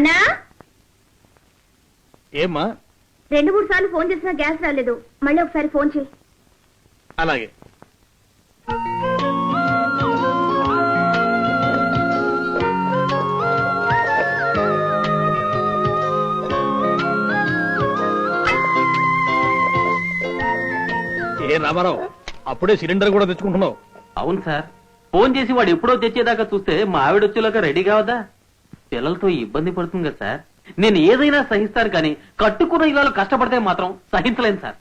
నానా ఏమ్మా? 2-3 సార్లు ఫోన్ చేసినా గ్యాస్ రాలేదు. మళ్ళీ ఒకసారి ఫోన్ చేయి. అలాగే. ఏ రామారావు, అప్పుడే సిలిండర్ కూడా తెచ్చుకుంటున్నావు? అవును సార్, ఫోన్ చేసి వాడు ఎప్పుడో తెచ్చేదాకా చూస్తే మా ఆవిడ వచ్చేలాగా రెడీ కావదా? పిల్లలతో ఇబ్బంది పడుతుంది కదా సార్. నేను ఏదైనా సహిస్తాను, కానీ కట్టుకున్న ఇళ్ళలో కష్టపడితే మాత్రం సహించలేను సార్.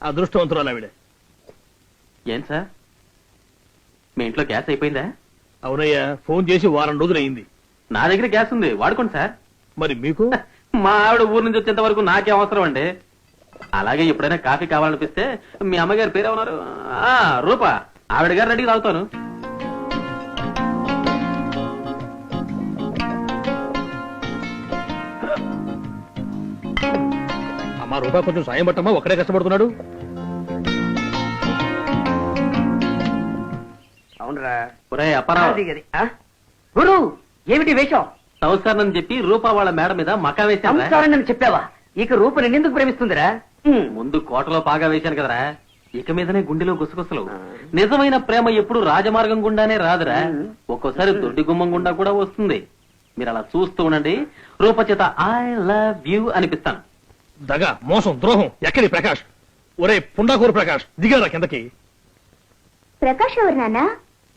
అదృష్టవంతురాలు ఆవిడ. ఏం సార్, మీ ఇంట్లో గ్యాస్ అయిపోయిందా? అవునయ్యా, ఫోన్ చేసి వారం రోజులు అయింది. నా దగ్గర గ్యాస్ ఉంది, వాడుకోండి సార్. మరి మీకు? మా ఆవిడ ఊరు నుంచి వచ్చేంత వరకు నాకే అవసరం అండి. అలాగే ఎప్పుడైనా కాఫీ కావాలనిపిస్తే మీ అమ్మగారి పేరేమన్నారు? రూపా, ఆవిడ గారు రెడీ తాగుతాను. అమ్మా రూపా, కొంచెం సాయం పట్టమ్మా, ఒక్కడే కష్టపడుతున్నాడు. అవునరా. ఒరేయ్ అప్పారావు, గురు ఏమిటి వేషం? సంస్కారం చెప్పి రూపా వాళ్ళ మేడ మీద మకా వేశాను. సంస్కారం చెప్పావా? ఇక రూప నిన్నెందుకు ప్రేమిస్తుందిరా? ముందు కోటలో పాగా వేశాను కదరా, ఇక మీదనే గుండెలో గుసగుసలు. నిజమైన ప్రేమ ఎప్పుడు రాజమార్గం గుండానే రాదురా, ఒక్కోసారి దొడ్డి గుమ్మం గుండా కూడా వస్తుంది. మీరు అలా చూస్తూ ఉండండి, రూప చేత ఐ లవ్ యూ అనిపిస్తాను. దగా, మోసం, ద్రోహం ఎక్కడి ప్రకాష్? ఒరే పుండాకూరు ప్రకాష్, దిగారా కిందకి. ప్రకాష్ ఎవరు నాన్న?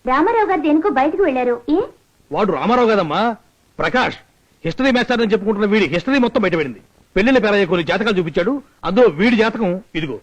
రామారావు గారు దేనికో బయటకు వెళ్లారు. ఏ? వాడు రామారావు కదమ్మా, ప్రకాష్. హిస్టరీ మాస్టర్ అని చెప్పుకుంటున్న వీడి హిస్టరీ మొత్తం బయటపడింది. పెళ్లిళ్ళ పేరయ్య కొన్ని జాతకాలు చూపించాడు, అందులో వీడి జాతకం ఇదిగో.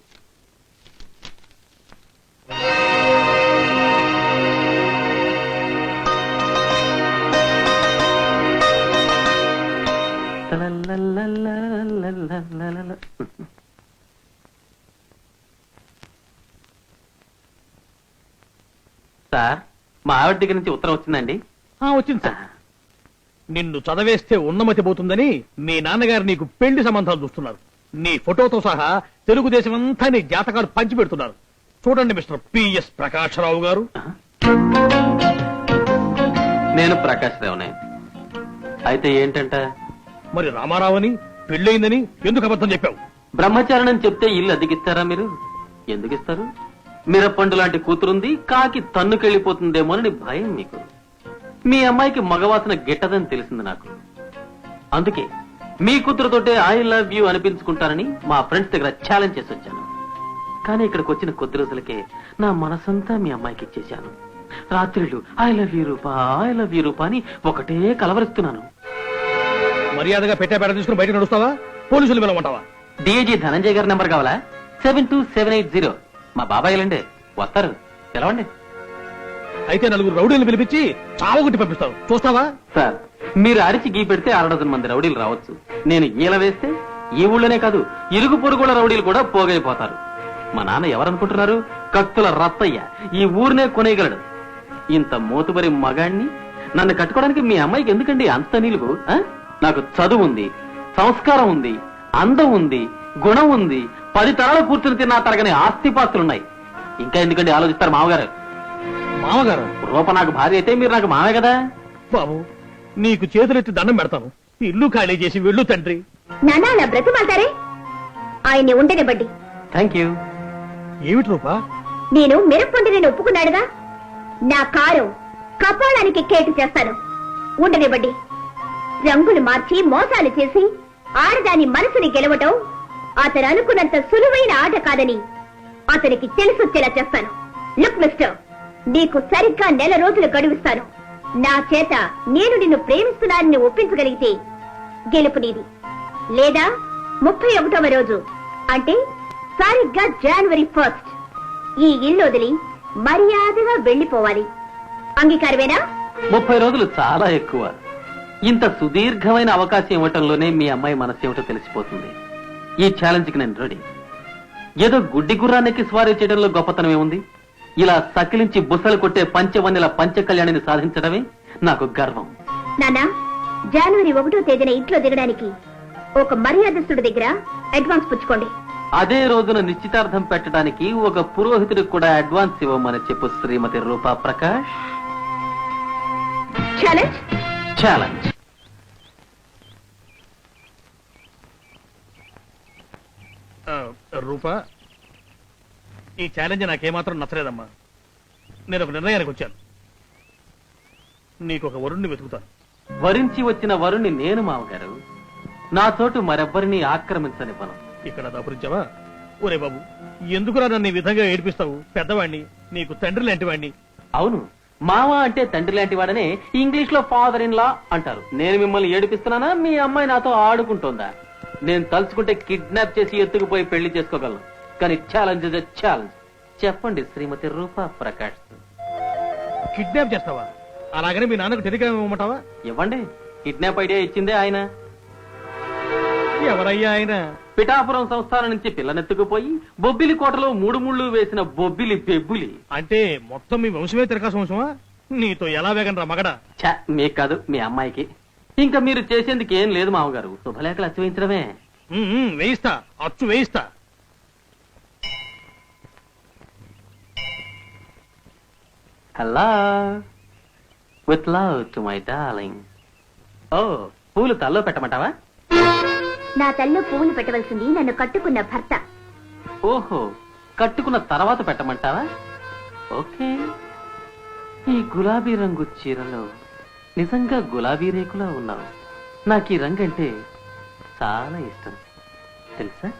సార్, మా ఆవిడ దగ్గర నుంచి ఉత్తరం వచ్చిందండి. వచ్చింది సార్. నిన్ను చదవేస్తే ఉన్నమతి పోతుందని మీ నాన్నగారు నీకు పెళ్లి సంబంధాలు చూస్తున్నారు. నీ ఫోటోతో సహా తెలుగుదేశం అంతా నీ జాతకాలు పంచి పెడుతున్నారు. చూడండి మిస్టర్ పిఎస్ ప్రకాశరావు గారు. నేను ప్రకాష్ రావునే. అయితే ఏంటంట? మరి రామారావు అని పెళ్ళయిందని ఎందుకు అబద్ధం చెప్పావు? బ్రహ్మచారణం చెప్తే ఇల్లు అద్దెకిస్తారా మీరు? ఎందుకు ఇస్తారు? మిరపండు లాంటి కూతురుంది, కాకి తన్నుకెళ్లిపోతుందేమోనని భయం మీకు. మీ అమ్మాయికి మగవాసన గిట్టదని తెలిసింది నాకు. అందుకే మీ కూతురుతోటే ఐ లవ్ యూ అనిపించుకుంటానని మా ఫ్రెండ్స్ దగ్గర ఛాలెంజ్ చేసి వచ్చాను. కానీ ఇక్కడికి వచ్చిన కొద్ది రోజులకే నా మనసంతా మీ అమ్మాయికి ఇచ్చేశాను. రాత్రిళ్ళు I love you Rupa, I love you Rupa అని ఒకటే కలవరిస్తున్నాను. మర్యాదగా పెట్టే తీసుకుని బయట నడుస్తావా? పోలీసులు పిలవమంటావా? డిఐజీ ధనంజయ్ గారి నెంబర్ కావాలా? 72780. మా బాబాయ్లండి, వస్తారు, పిలవండి. అయితే 4 రౌడీలను పిలిపించి చావగొట్టి పంపిస్తావు, చూస్తావా? సార్, మీరు అరిచి గీ పెడితే 6 మంది రౌడీలు రావచ్చు. నేను ఈల వేస్తే ఈ ఊళ్ళోనే కాదు, ఇరుగు పొరుగుల రౌడీలు కూడా పోగైపోతారు. మా నాన్న ఎవరనుకుంటున్నారు? కత్తుల రత్తయ్య. ఈ ఊరినే కొనేయగలడు. ఇంత మోతుబరి మగాణ్ణి నన్ను కట్టుకోవడానికి మీ అమ్మాయికి ఎందుకండి అంత నిలువు? నాకు చదువు ఉంది, సంస్కారం ఉంది, అందం ఉంది, గుణం ఉంది, 10 తరాలు కూర్చుని తిన్నా తరగని ఆస్తిపాస్తులున్నాయి. ఇంకా ఎందుకండి ఆలోచిస్తారు మామగారు? మామగారు రూప నాకు భార్య అయితే మీరు నాకు మామే కదా. బాబు, నీకు చేతులెత్తి దండం పెడతాను, ఇల్లు ఖాళీ చేసి వెళ్ళు తండ్రి. నాన్న అలా బ్రతిమాలతారే? ఆయన్ని ఉండనివ్వండి. Thank you. ఏమిటి రూపా? నేను మిరప్పండి నేను ఒప్పుకున్నాడుగా, నా కారు కపాలానికి కేటు చేస్తాను. ఉండనివ్వండి. రంగులు మార్చి మోసాలు చేసి ఆడదాని మనసుని గెలవటం అతను అనుకున్నంత సులువైన ఆట కాదని అతనికి తెలిసొచ్చేలా చేస్తాను. లుక్ మిస్టర్, నీకు సరిగ్గా 1 నెల రోజులు గడువిస్తాను. నా చేత నేను నిన్ను ప్రేమిస్తున్నానని ఒప్పించగలిగితే గెలుపు నీది. లేదా 31వ రోజు అంటే సరిగ్గా జనవరి 1 ఈ ఇల్లు వదిలి మర్యాదగా వెళ్లిపోవాలి. అంగీకారమేనా? 30 రోజులు చాలా ఎక్కువ. ఇంత సుదీర్ఘమైన అవకాశం ఇవ్వటంలోనే మీ అమ్మాయి మనసు ఏమిటో తెలిసిపోతుంది. ఈ ఛాలెంజ్ కి నేను రెడీ. ఏదో గుడ్డి గుర్రానికి స్వారీ చేయడంలో గొప్పతనం ఏముంది? ఇలా సకిలించి బుసలు కొట్టే పంచవన్నెల పంచకళ్యాణిని సాధించడమే నాకు గర్వం. నానా, జనవరి 1వ తేదీన ఇంట్లో దిగడానికి ఒక మర్యాదస్తుడి దగ్గర అడ్వాన్స్ పుచ్చుకోండి. అదే రోజున నిశ్చితార్థం పెట్టడానికి ఒక పురోహితుడికి కూడా అడ్వాన్స్ ఇవ్వమని చెప్పు శ్రీమతి రూపా ప్రకాష్. ఛాలెంజ్. ఛాలెంజ్. రూపా, ఈ ఛాలెంజ్ నాకేమాత్రం నచ్చలేదమ్మా. నేను ఒక నిర్ణయానికి వచ్చాను. నీకు ఒక వరుణ్ణి వెతుకుతాను. వరించి వచ్చిన వరుణ్ణి నేను మావగారు. నా చోటు మరెవ్వరిని ఆక్రమించనివ్వను. ఇక్కడ దాపురించావా? ఒరే బాబు, ఎందుకురా నన్ను ఈ విధంగా ఏడిపిస్తావు? పెద్దవాణ్ణి, నీకు తండ్రి లాంటి వాణ్ణి. అవును, మామ అంటే తండ్రి లాంటి వాడనే ఇంగ్లీష్ లో ఫాదర్ ఇన్ లా అంటారు. నేను మిమ్మల్ని ఏడిపిస్తున్నానా? మీ అమ్మాయి నాతో ఆడుకుంటోందా? నేను తలుచుకుంటే కిడ్నాప్ చేసి ఎత్తుకుపోయి పెళ్లి చేసుకోగలను. కానీ ఛాలెంజ్ ఇస్ ఎ ఛాలెంజ్. చెప్పండి శ్రీమతి రూపా ప్రకాష్. కిడ్నాప్ చేస్తావా? అలాగనే మీ నాన్నకు టెలిగ్రామ్ ఇవ్వమంటావా? ఇవ్వండి. కిడ్నాప్ ఐడియా ఇచ్చిందే ఆయన. ఎవరయ్యా ఆయన? పిఠాపురం సంస్థానం నుంచి పిల్లనెత్తుకుపోయి బొబ్బిలి కోటలో 3 ముళ్ళు వేసిన బొబ్బిలి బెబ్బులి. అంటే మొత్తం మీ వంశమే తిరకాసు వంశమా? నీతో ఎలా వేగనరా మగడా? ఛ, మీకు కాదు, మీ అమ్మాయికి. ఇంకా మీరు చేసేందుకు ఏం లేదు మామగారు. శుభలేఖలు అచ్చు వేయించడమే. వేయిస్తా, అచ్చు వేయిస్తా. Hello, with love to my darling. ఓ, పూలు తల్లో పెట్టమంటావా? నా తల్లో పువ్వులు పెట్టవలసింది నన్ను కట్టుకున్న భర్త. ఓహో, కట్టుకున్న తర్వాత పెట్టమంటావా? ఓకే. ఈ గులాబీ రంగు చీరలో నిజంగా గులాబీ రేకులా ఉన్నావు. నాకు ఈ రంగు అంటే చాలా ఇష్టం, తెలుసా?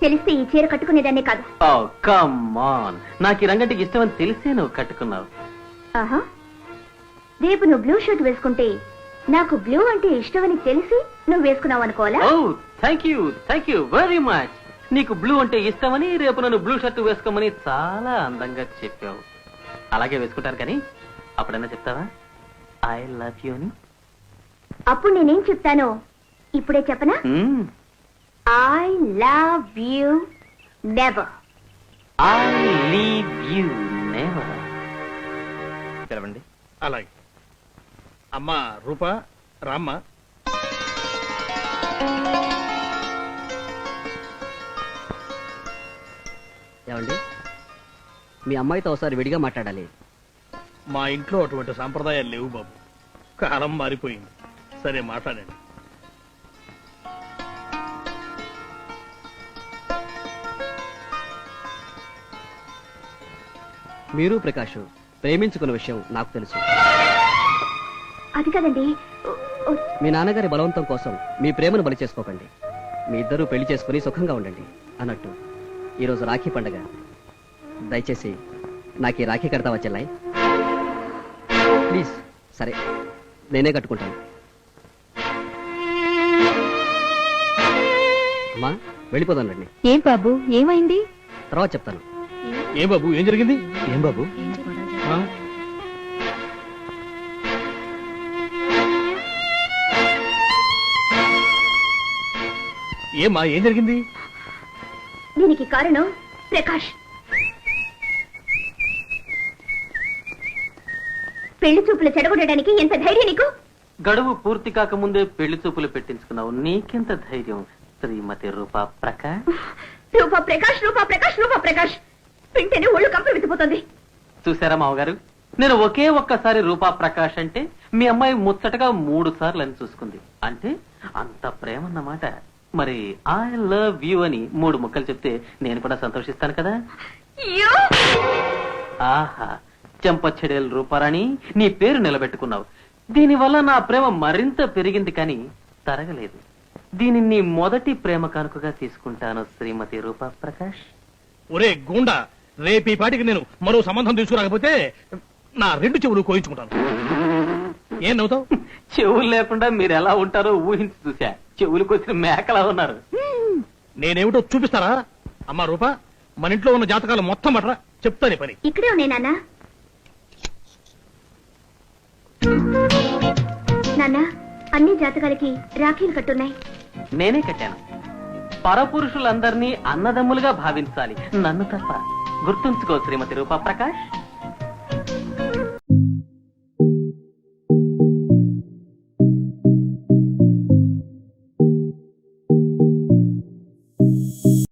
తెలిస్తే ఈ చీర కట్టుకునేదాన్ని కాదు. ఓ కమ్ ఆన్, నాకు ఈ రంగు అంటే ఇష్టం అని తెలిసే నువ్వు కట్టుకున్నావు. ఆహా, రేపు నువ్వు బ్లూ షర్ట్ వేసుకుంటే నాకు బ్లూ అంటే ఇష్టమని తెలిసి నువ్వు వేసుకున్నావు అనుకోవాలా? ఓ థ్యాంక్ యూ వెరీ మచ్. నీకు బ్లూ అంటే ఇష్టమని, రేపు నన్ను బ్లూ షర్ట్ వేసుకోమని చాలా అందంగా చెప్పావు. అలాగే వేసుకుంటాను, కానీ అప్పుడైనా చెప్తావా ఐ లవ్ యూ అని? అప్పుడు నేనేం చెప్తానో ఇప్పుడే చెప్పనా? I love you never. I leave you never. తెలవండి. అలాగే. అమ్మా రూపా, రామ్మ. ఏమండి, మీ అమ్మాయితో ఒకసారి విడిగా మాట్లాడాలి. మా ఇంట్లో అటువంటి సాంప్రదాయాలు లేవు బాబు. కాలం మారిపోయింది. సరే, మాట్లాడండి. మీరు ప్రకాష్ ప్రేమించుకున్న విషయం నాకు తెలుసు. అది కదండి. మీ నాన్నగారి బలవంతం కోసం మీ ప్రేమను బలి చేసుకోకండి. మీ ఇద్దరూ పెళ్లి చేసుకుని సుఖంగా ఉండండి. అన్నట్టు ఈరోజు రాఖీ పండగ. దయచేసి నాకు ఈ రాఖీ కడతావా చెల్లాయి? ప్లీజ్. సరే, నేనే కట్టుకుంటాను. అమ్మా, వెళ్ళిపోదాం రండి. ఏం బాబు, ఏమైంది? తర్వాత చెప్తాను. ఏం బాబు, ఏం జరిగింది? ఏం బాబు? ఆ? ఏమ్మా, ఏం జరిగింది? దీనికి కారణం ప్రకాష్. పెళ్లి చూపులు చెడగొట్టడానికి ఎంత ధైర్యం నీకు? గడువు పూర్తి కాకముందే పెళ్లి చూపులు పెట్టించుకున్నావు. నీకెంత ధైర్యం శ్రీమతి రూపా ప్రకాష్? రూపా ప్రకాష్, రూపా ప్రకాష్, రూపా ప్రకాష్ వింటేనే ఒళ్ళు కంపలు విసిపోతుంది. చూసారా మావగారు, నేను ఒకే ఒక్కసారి రూపా ప్రకాష్ అంటే మీ అమ్మాయి ముచ్చటగా 3 సార్లు అని చూసుకుంది. అంటే అంత ప్రేమ అన్నమాట. మరి ఐ లవ్ యూ అని 3 ముక్కలు చెప్తే నేను కూడా సంతోషిస్తాను కదా. అయ్యో! ఆహా, చెంపచెడేలు రూపారాణి, నీ పేరు నిలబెట్టుకున్నావు. దీనివల్ల నా ప్రేమ మరింత పెరిగింది, కానీ తరగలేదు. దీనిని నీ మొదటి ప్రేమ కానుకగా తీసుకుంటాను శ్రీమతి రూపా ప్రకాష్. ఒరే గూండా, రేపు ఈ పాటికి నేను మరో సంబంధం తీసుకురాకపోతే నా 2 చెవులు కోయించుకుంటాను. ఏం నవ్వుతావు? చెవులు లేకుండా మీరు ఎలా ఉంటారో ఊహించి చూసా. చెవులకు వచ్చిన మేకలా ఉన్నారు. నేనేమిటో చూపిస్తారా? అమ్మా రూపా, మన ఇంట్లో ఉన్న జాతకాలు మొత్తం పట్టరా, చెప్తాను పని. ఇక్కడే ఉన్నాయి నాన్న. నాన్న, అన్ని జాతకాలకి రాఖీలు కట్టున్నాయి. నేనే కట్టాను. పరపురుషులందరినీ అన్నదమ్ములుగా భావించాలి, నన్ను తప్ప. గుర్తుంచుకో శ్రీమతి రూపా ప్రకాష్.